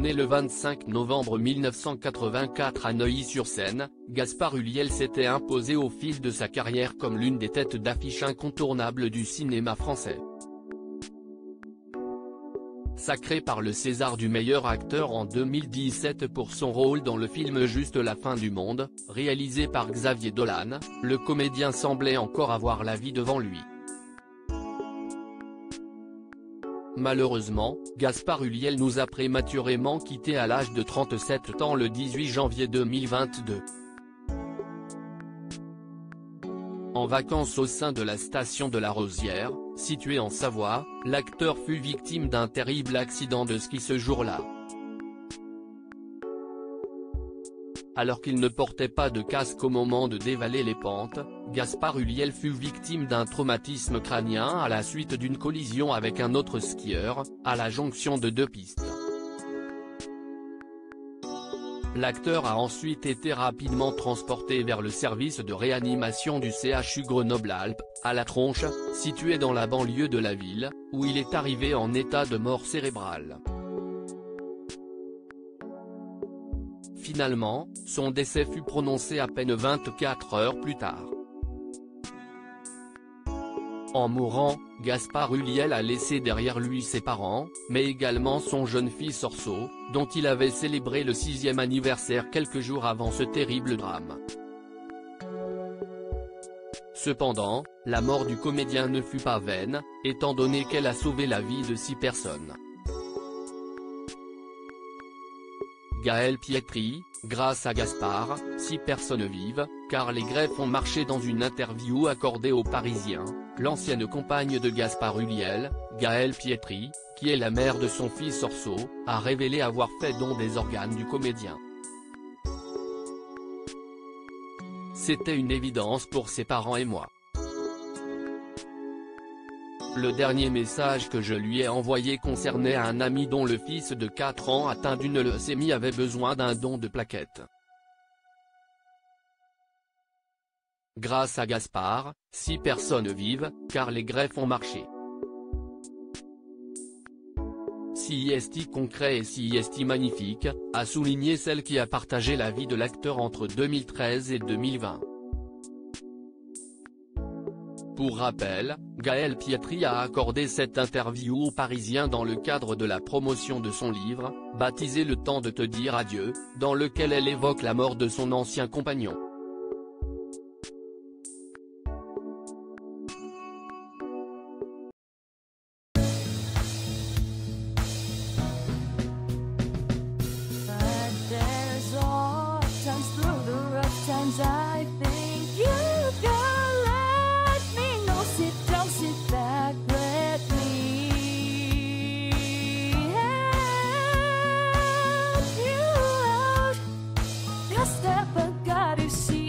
Né le 25 novembre 1984 à Neuilly-sur-Seine, Gaspard Ulliel s'était imposé au fil de sa carrière comme l'une des têtes d'affiche incontournables du cinéma français. Sacré par le César du meilleur acteur en 2017 pour son rôle dans le film Juste la fin du monde, réalisé par Xavier Dolan, le comédien semblait encore avoir la vie devant lui. Malheureusement, Gaspard Ulliel nous a prématurément quittés à l'âge de 37 ans le 18 janvier 2022. En vacances au sein de la station de la Rosière, située en Savoie, l'acteur fut victime d'un terrible accident de ski ce jour-là. Alors qu'il ne portait pas de casque au moment de dévaler les pentes, Gaspard Ulliel fut victime d'un traumatisme crânien à la suite d'une collision avec un autre skieur, à la jonction de deux pistes. L'acteur a ensuite été rapidement transporté vers le service de réanimation du CHU Grenoble-Alpes, à La Tronche, situé dans la banlieue de la ville, où il est arrivé en état de mort cérébrale. Finalement, son décès fut prononcé à peine 24 heures plus tard. En mourant, Gaspard Ulliel a laissé derrière lui ses parents, mais également son jeune fils Orso, dont il avait célébré le 6e anniversaire quelques jours avant ce terrible drame. Cependant, la mort du comédien ne fut pas vaine, étant donné qu'elle a sauvé la vie de 6 personnes. Gaël Pietri, grâce à Gaspard, 6 personnes vivent, car les greffes ont marché. Dans une interview accordée aux Parisiens, l'ancienne compagne de Gaspard Ulliel, Gaël Pietri, qui est la mère de son fils Orso, a révélé avoir fait don des organes du comédien. C'était une évidence pour ses parents et moi. Le dernier message que je lui ai envoyé concernait un ami dont le fils de 4 ans atteint d'une leucémie avait besoin d'un don de plaquettes. Grâce à Gaspard, 6 personnes vivent, car les greffes ont marché. CIST concret et CIST magnifique, a souligné celle qui a partagé la vie de l'acteur entre 2013 et 2020. Pour rappel, Gaël Pietri a accordé cette interview aux Parisiens dans le cadre de la promotion de son livre, baptisé Le temps de te dire adieu, dans lequel elle évoque la mort de son ancien compagnon. Step, I gotta see.